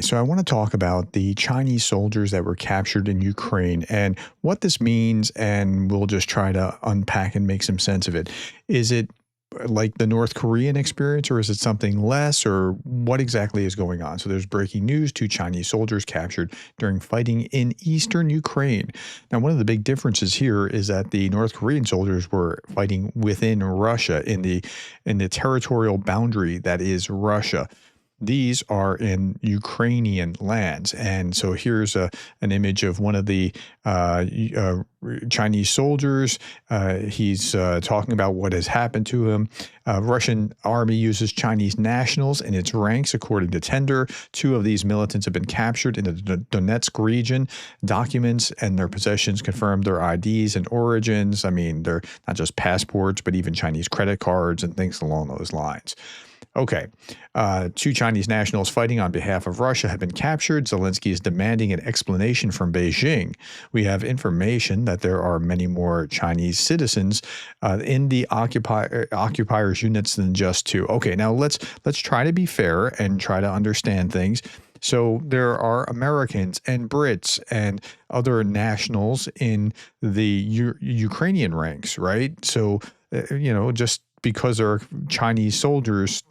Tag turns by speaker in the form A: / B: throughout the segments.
A: so I want to talk about the Chinese soldiers that were captured in Ukraine and what this means, and we'll just try to unpack and make some sense of it. Is it like the North Korean experience, or is it something less, or what exactly is going on? So there's breaking news: 2 Chinese soldiers captured during fighting in eastern Ukraine. Now, one of the big differences here is that the North Korean soldiers were fighting within Russia in the territorial boundary that is Russia. These are in Ukrainian lands. And so here's an image of one of the Chinese soldiers. He's talking about what has happened to him. Russian army uses Chinese nationals in its ranks, according to Tender. 2 of these militants have been captured in the Donetsk region. Documents and their possessions confirm their IDs and origins. I mean, they're not just passports, but even Chinese credit cards and things along those lines. Okay, 2 Chinese nationals fighting on behalf of Russia have been captured. Zelenskyy is demanding an explanation from Beijing. We have information that there are many more Chinese citizens in the occupiers' units than just 2. Okay, now let's try to be fair and try to understand things. So there are Americans and Brits and other nationals in the Ukrainian ranks, right? So, just because they're Chinese soldiers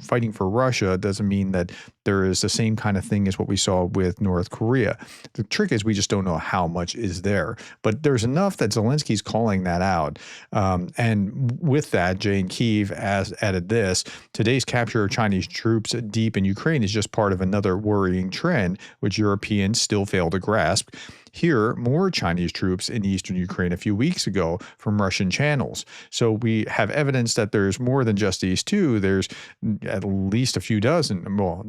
A: fighting for Russia doesn't mean that there is the same kind of thing as what we saw with North Korea. The trick is we just don't know how much is there. But there's enough that Zelensky's calling that out. And with that, Jane Kiev added this: today's capture of Chinese troops deep in Ukraine is just part of another worrying trend, which Europeans still fail to grasp. Here, more Chinese troops in eastern Ukraine a few weeks ago from Russian channels. So we have evidence that there's more than just these 2. There's at least a few dozen. Well,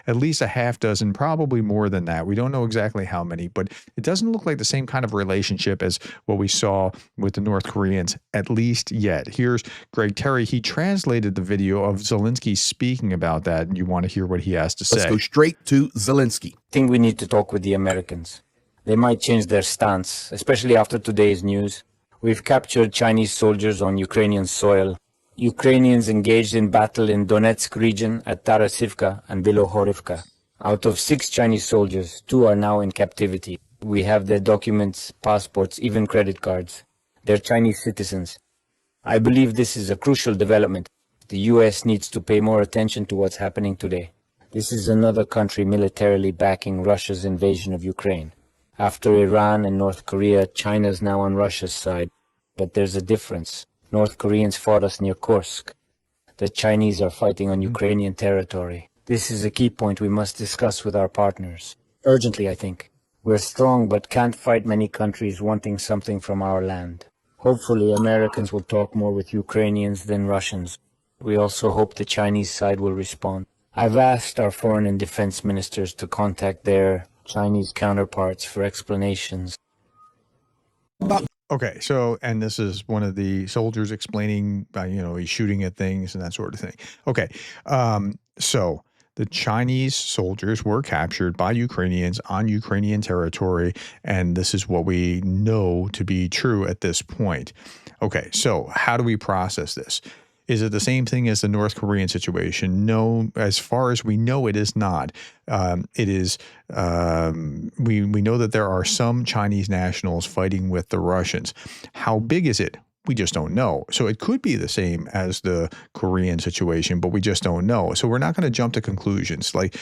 A: at least a half dozen, probably more than that. We don't know exactly how many, but it doesn't look like the same kind of relationship as what we saw with the North Koreans, at least yet. Here's Greg Terry. He translated the video of Zelenskyy speaking about that, and you want to hear what he has to say.
B: Let's go straight to Zelenskyy.
C: I think we need to talk with the Americans. They might change their stance, especially after today's news. We've captured Chinese soldiers on Ukrainian soil. Ukrainians engaged in battle in Donetsk region at Tarasivka and Bilohorivka. Out of 6 Chinese soldiers, 2 are now in captivity. We have their documents, passports, even credit cards. They're Chinese citizens. I believe this is a crucial development. The US needs to pay more attention to what's happening today. This is another country militarily backing Russia's invasion of Ukraine. After Iran and North Korea, China's now on Russia's side. But there's a difference. North Koreans fought us near Kursk. The Chinese are fighting on Ukrainian territory. This is a key point we must discuss with our partners. Urgently, I think. We're strong but can't fight many countries wanting something from our land. Hopefully, Americans will talk more with Ukrainians than Russians. We also hope the Chinese side will respond. I've asked our foreign and defense ministers to contact their Chinese counterparts for explanations.
A: Okay, so, and this is one of the soldiers explaining, he's shooting at things and that sort of thing. Okay, so the Chinese soldiers were captured by Ukrainians on Ukrainian territory, and this is what we know to be true at this point. Okay, so how do we process this? Is it the same thing as the North Korean situation? No, as far as we know, it is not. It is. We know that there are some Chinese nationals fighting with the Russians. How big is it? We just don't know. So it could be the same as the Korean situation, but we just don't know. So we're not going to jump to conclusions. Like,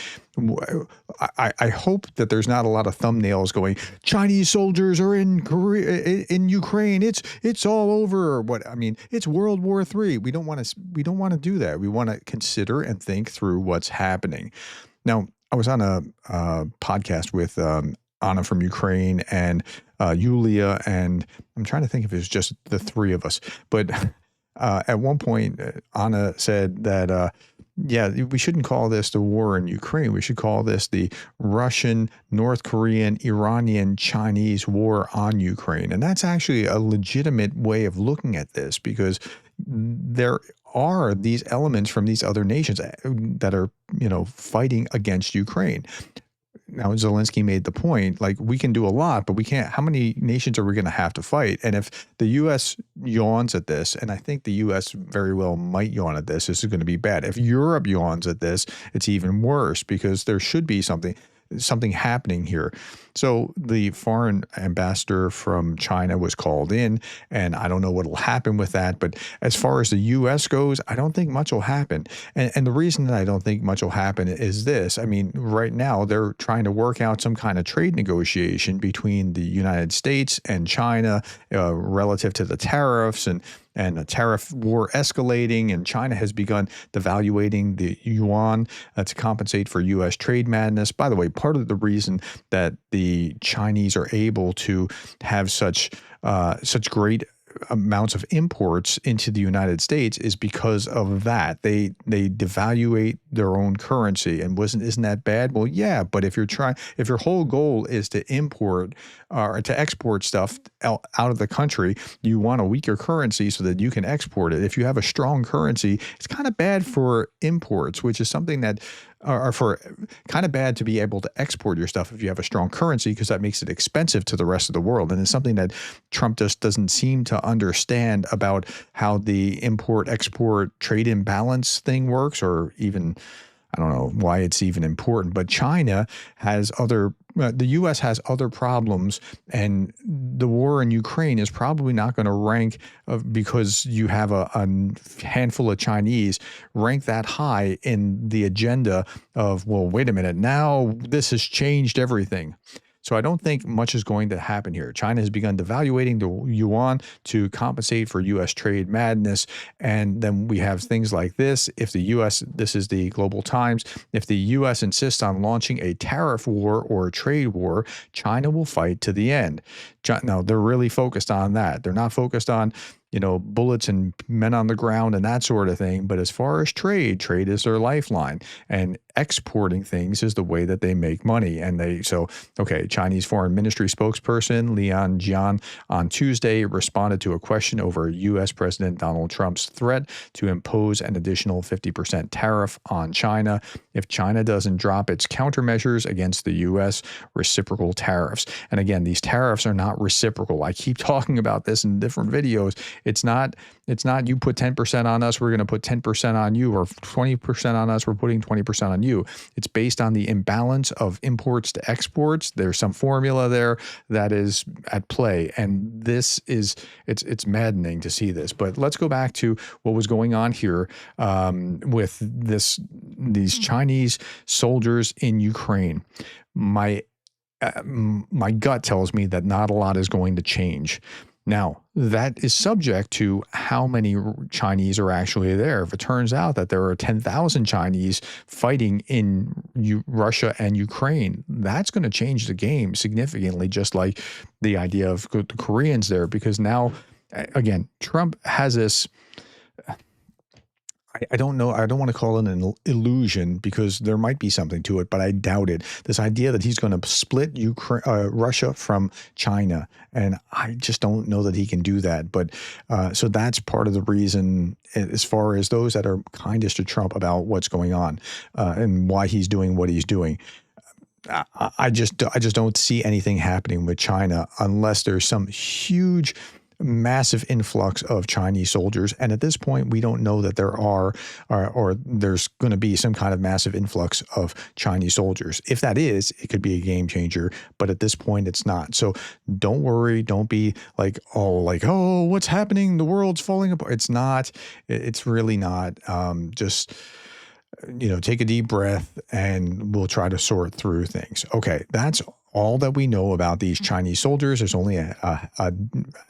A: I hope that there's not a lot of thumbnails going, Chinese soldiers are in Ukraine. It's all over. It's World War III. We don't want to do that. We want to consider and think through what's happening. Now, I was on a podcast with Anna from Ukraine and Yulia, and I'm trying to think if it was just the 3 of us. But at one point, Anna said that, we shouldn't call this the war in Ukraine. We should call this the Russian, North Korean, Iranian, Chinese war on Ukraine. And that's actually a legitimate way of looking at this, because there are these elements from these other nations that are, fighting against Ukraine. now Zelensky made the point, like, we can do a lot, but we can't. How many nations are we going to have to fight? And if the U.S. yawns at this, and I think the U.S. very well might yawn at this is going to be bad. If Europe yawns at this, it's even worse, because there should be something happening here. So the foreign ambassador from China was called in, and I don't know what will happen with that. But as far as the U.S. goes, I don't think much will happen. And the reason that I don't think much will happen is this. I mean, right now they're trying to work out some kind of trade negotiation between the United States and China relative to the tariffs, and a tariff war escalating, and China has begun devaluating the yuan to compensate for U.S. trade madness. By the way, part of the reason that the Chinese are able to have such great amounts of imports into the United States is because of that. They devaluate their own currency. And isn't that bad? Well, yeah, but if your whole goal is to import or to export stuff out of the country, you want a weaker currency so that you can export it. If you have a strong currency, it's kind of bad for imports, which is something that are for kind of bad to be able to export your stuff if you have a strong currency, because that makes it expensive to the rest of the world. And it's something that Trump just doesn't seem to understand about how the import-export trade imbalance thing works, or even, I don't know why it's even important. But China has the U.S. has other problems, and the war in Ukraine is probably not going to rank because you have a handful of Chinese rank that high in the agenda of, well, wait a minute, now this has changed everything. So I don't think much is going to happen here. China has begun devaluating the yuan to compensate for U.S. trade madness. And then we have things like this. If the U.S., this is the Global Times, if the U.S. insists on launching a tariff war or a trade war, China will fight to the end. Now, they're really focused on that. They're not focused on, bullets and men on the ground and that sort of thing. But as far as trade is their lifeline, and exporting things is the way that they make money. And Chinese Foreign Ministry spokesperson Lian Jian on Tuesday responded to a question over U.S. President Donald Trump's threat to impose an additional 50% tariff on China if China doesn't drop its countermeasures against the U.S. reciprocal tariffs. And again, these tariffs are not reciprocal. I keep talking about this in different videos. It's not you put 10% on us, we're going to put 10% on you, or 20% on us, we're putting 20% on you. It's based on the imbalance of imports to exports. There's some formula there that is at play, and it's maddening to see this. But let's go back to what was going on here with these Chinese soldiers in Ukraine. My gut tells me that not a lot is going to change. Now, that is subject to how many Chinese are actually there. If it turns out that there are 10,000 Chinese fighting in Russia and Ukraine, that's going to change the game significantly, just like the idea of the Koreans there. Because now, again, Trump has this, I don't know. I don't want to call it an illusion, because there might be something to it, but I doubt it. This idea that he's going to split Russia from China, and I just don't know that he can do that. But so that's part of the reason, as far as those that are kindest to Trump about what's going on and why he's doing what he's doing. I just don't see anything happening with China unless there's some huge, massive influx of Chinese soldiers. And at this point, we don't know that there are or there's going to be some kind of massive influx of Chinese soldiers. If that is, it could be a game changer. But at this point, it's not. So don't worry. Don't be oh, what's happening? The world's falling apart. It's not. It's really not. Just take a deep breath, and we'll try to sort through things. Okay, that's all that we know about these Chinese soldiers. There's only a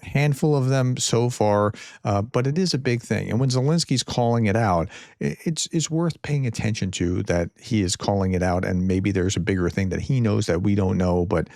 A: handful of them so far, but it is a big thing. And when Zelensky's calling it out, it's worth paying attention to that he is calling it out, and maybe there's a bigger thing that he knows that we don't know, but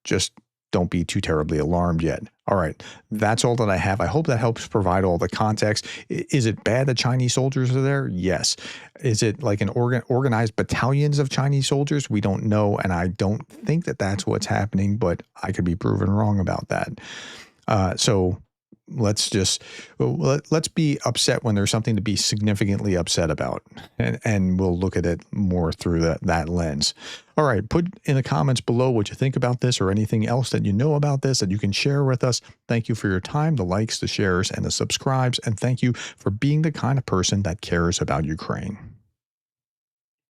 A: just don't be too terribly alarmed yet. All right, that's all that I have. I hope that helps provide all the context. Is it bad that Chinese soldiers are there? Yes. Is it like an organized battalions of Chinese soldiers? We don't know, and I don't think that that's what's happening, but I could be proven wrong about that. So let's just let's be upset when there's something to be significantly upset about, and we'll look at it more through that lens. All right, put in the comments below what you think about this or anything else that you know about this that you can share with us. Thank you for your time, the likes, the shares, and the subscribes, and thank you for being the kind of person that cares about Ukraine.